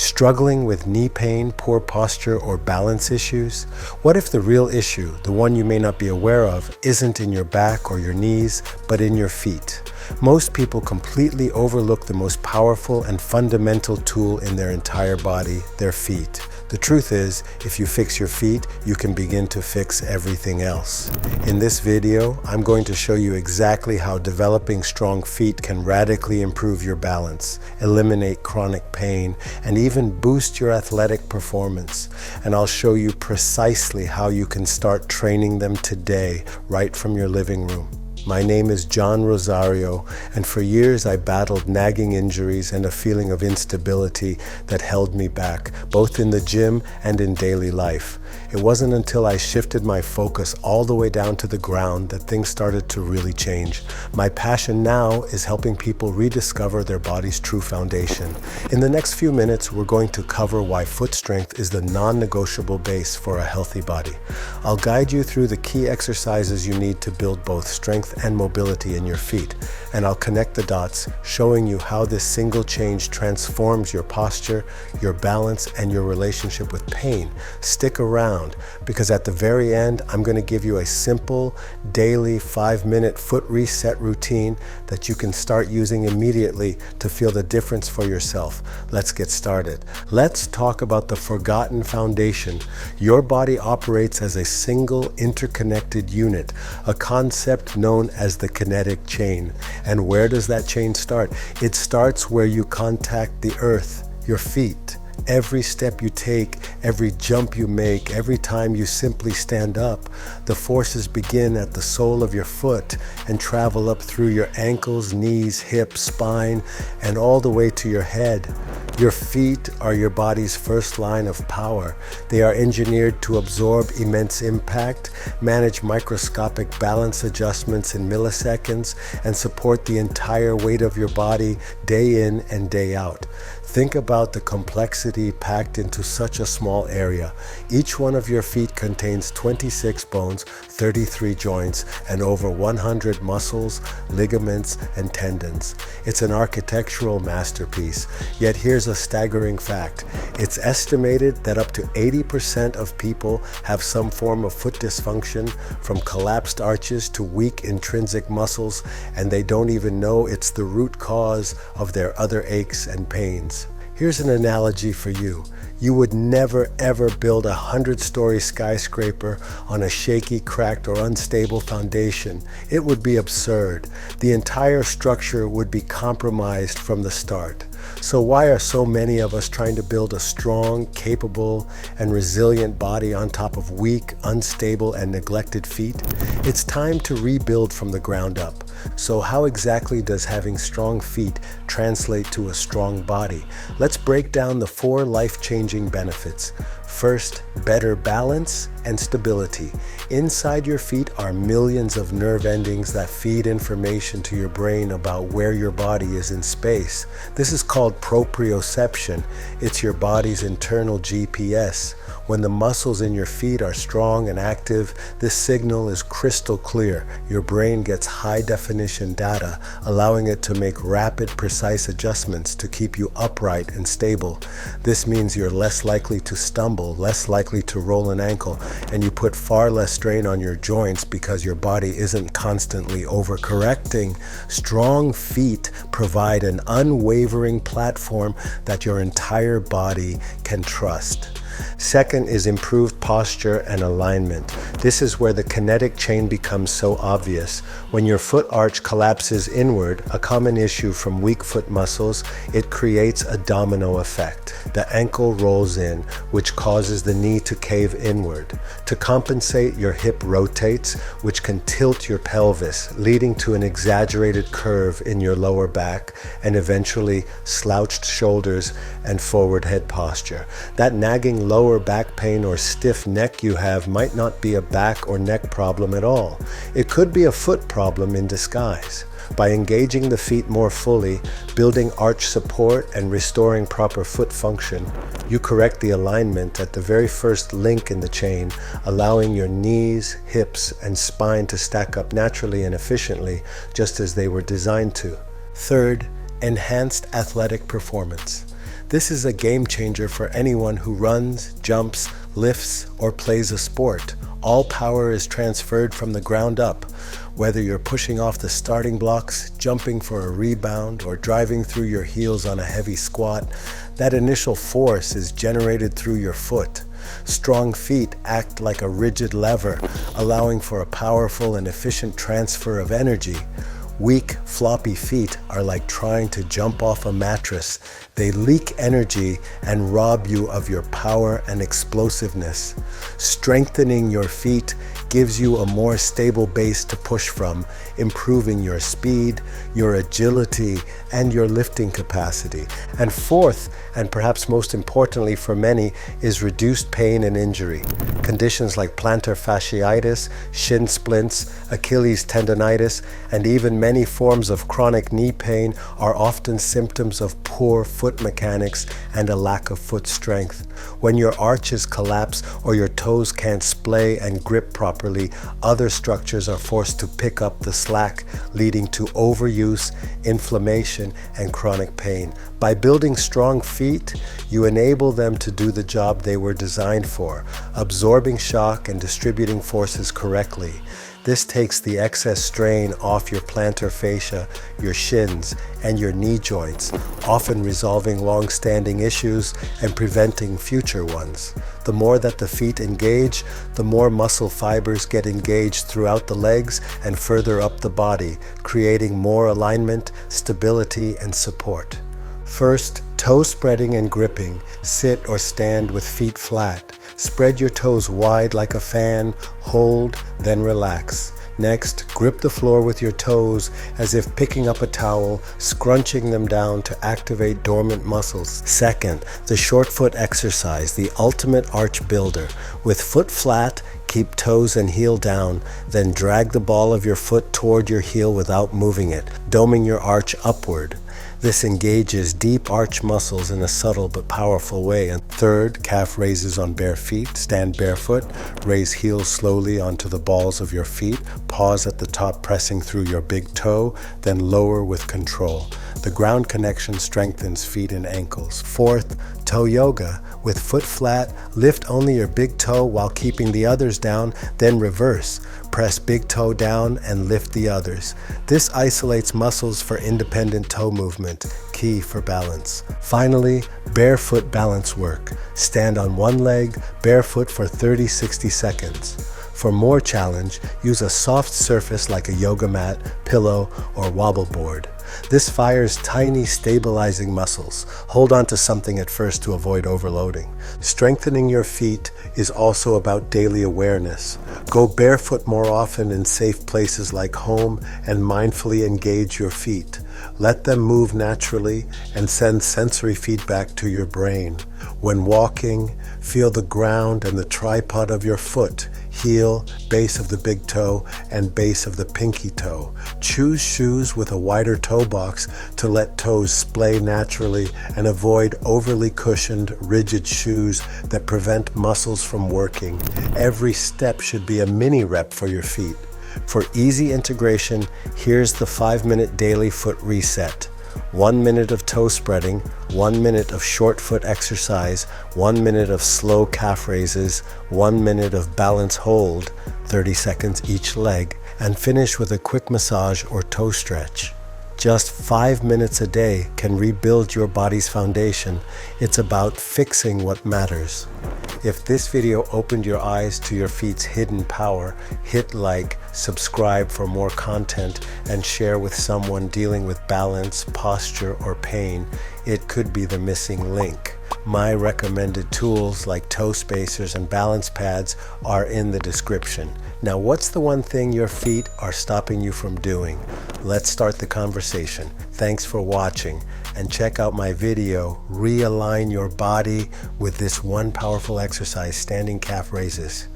Struggling with knee pain, poor posture, or balance issues? What if the real issue, the one you may not be aware of, isn't in your back or your knees, but in your feet? Most people completely overlook the most powerful and fundamental tool in their entire body, their feet. The truth is, if you fix your feet, you can begin to fix everything else. In this video, I'm going to show you exactly how developing strong feet can radically improve your balance, eliminate chronic pain, and even boost your athletic performance. And I'll show you precisely how you can start training them today, right from your living room. My name is John Rosario, and for years I battled nagging injuries and a feeling of instability that held me back, both in the gym and in daily life. It wasn't until I shifted my focus all the way down to the ground that things started to really change. My passion now is helping people rediscover their body's true foundation. In the next few minutes, we're going to cover why foot strength is the non-negotiable base for a healthy body. I'll guide you through the key exercises you need to build both strength and mobility in your feet, and I'll connect the dots, showing you how this single change transforms your posture, your balance, and your relationship with pain. Stick around, because at the very end, I'm going to give you a simple, daily 5-minute foot reset routine that you can start using immediately to feel the difference for yourself. Let's get started. Let's talk about the forgotten foundation. Your body operates as a single interconnected unit, a concept known as the kinetic chain. And where does that chain start? It starts where you contact the earth, your feet. Every step you take, every jump you make, every time you simply stand up, the forces begin at the sole of your foot and travel up through your ankles, knees, hips, spine, and all the way to your head. Your feet are your body's first line of power. They are engineered to absorb immense impact, manage microscopic balance adjustments in milliseconds, and support the entire weight of your body day in and day out. Think about the complexity packed into such a small area. Each one of your feet contains 26 bones, 33 joints, and over 100 muscles, ligaments, and tendons. It's an architectural masterpiece. Yet here's a staggering fact. It's estimated that up to 80% of people have some form of foot dysfunction, from collapsed arches to weak intrinsic muscles, and they don't even know it's the root cause of their other aches and pains. Here's an analogy for you. You would never ever build a 100-story skyscraper on a shaky, cracked, or unstable foundation. It would be absurd. The entire structure would be compromised from the start. So why are so many of us trying to build a strong, capable, and resilient body on top of weak, unstable, and neglected feet? It's time to rebuild from the ground up. So how exactly does having strong feet translate to a strong body? Let's break down the 4 life-changing benefits. First, better balance and stability. Inside your feet are millions of nerve endings that feed information to your brain about where your body is in space. This is called proprioception. It's your body's internal GPS. When the muscles in your feet are strong and active, this signal is crystal clear. Your brain gets high-definition data, allowing it to make rapid, precise adjustments to keep you upright and stable. This means you're less likely to stumble, less likely to roll an ankle, and you put far less strain on your joints because your body isn't constantly overcorrecting. Strong feet provide an unwavering platform that your entire body can trust. Second is improved posture and alignment. This is where the kinetic chain becomes so obvious. When your foot arch collapses inward, a common issue from weak foot muscles, it creates a domino effect. The ankle rolls in, which causes the knee to cave inward. To compensate, your hip rotates, which can tilt your pelvis, leading to an exaggerated curve in your lower back and eventually slouched shoulders and forward head posture. That nagging lower back pain or stiff neck you have might not be a back or neck problem at all. It could be a foot problem in disguise. By engaging the feet more fully, building arch support, and restoring proper foot function, you correct the alignment at the very first link in the chain, allowing your knees, hips, and spine to stack up naturally and efficiently, just as they were designed to. Third, enhanced athletic performance. This is a game changer for anyone who runs, jumps, lifts, or plays a sport. All power is transferred from the ground up. Whether you're pushing off the starting blocks, jumping for a rebound, or driving through your heels on a heavy squat, that initial force is generated through your foot. Strong feet act like a rigid lever, allowing for a powerful and efficient transfer of energy. Weak, floppy feet are like trying to jump off a mattress. They leak energy and rob you of your power and explosiveness. Strengthening your feet gives you a more stable base to push from, improving your speed, your agility, and your lifting capacity. And fourth, and perhaps most importantly for many, is reduced pain and injury. Conditions like plantar fasciitis, shin splints, Achilles tendonitis, and even many forms of chronic knee pain are often symptoms of poor foot mechanics and a lack of foot strength. When your arches collapse or your toes can't splay and grip properly, other structures are forced to pick up the slack, leading to overuse, inflammation, and chronic pain. By building strong feet, you enable them to do the job they were designed for, absorbing shock and distributing forces correctly. This takes the excess strain off your plantar fascia, your shins, and your knee joints, often resolving long-standing issues and preventing future ones. The more that the feet engage, the more muscle fibers get engaged throughout the legs and further up the body, creating more alignment, stability, and support. First, toe spreading and gripping. Sit or stand with feet flat. Spread your toes wide like a fan, hold, then relax. Next, grip the floor with your toes as if picking up a towel, scrunching them down to activate dormant muscles. Second, the short foot exercise, the ultimate arch builder. With foot flat, keep toes and heel down, then drag the ball of your foot toward your heel without moving it, doming your arch upward. This engages deep arch muscles in a subtle but powerful way. And third, calf raises on bare feet. Stand barefoot. Raise heels slowly onto the balls of your feet. Pause at the top, pressing through your big toe, then lower with control. The ground connection strengthens feet and ankles. Fourth, toe yoga. With foot flat, lift only your big toe while keeping the others down, then reverse. Press big toe down and lift the others. This isolates muscles for independent toe movement, key for balance. Finally, barefoot balance work. Stand on one leg, barefoot for 30-60 seconds. For more challenge, use a soft surface like a yoga mat, pillow, or wobble board. This fires tiny stabilizing muscles. Hold on to something at first to avoid overloading. Strengthening your feet is also about daily awareness. Go barefoot more often in safe places like home and mindfully engage your feet. Let them move naturally and send sensory feedback to your brain. When walking, feel the ground and the tripod of your foot, heel, base of the big toe, and base of the pinky toe. Choose shoes with a wider toe box to let toes splay naturally and avoid overly cushioned, rigid shoes that prevent muscles from working. Every step should be a mini rep for your feet. For easy integration, here's the 5-minute daily foot reset. 1 minute of toe spreading, 1 minute of short foot exercise, 1 minute of slow calf raises, 1 minute of balance hold, 30 seconds each leg, and finish with a quick massage or toe stretch. Just 5 minutes a day can rebuild your body's foundation. It's about fixing what matters. If this video opened your eyes to your feet's hidden power, hit like, subscribe for more content, and share with someone dealing with balance, posture, or pain. It could be the missing link. My recommended tools like toe spacers and balance pads are in the description. Now, what's the one thing your feet are stopping you from doing? Let's start the conversation. Thanks for watching, and check out my video, Realign Your Body, with this one powerful exercise, standing calf raises.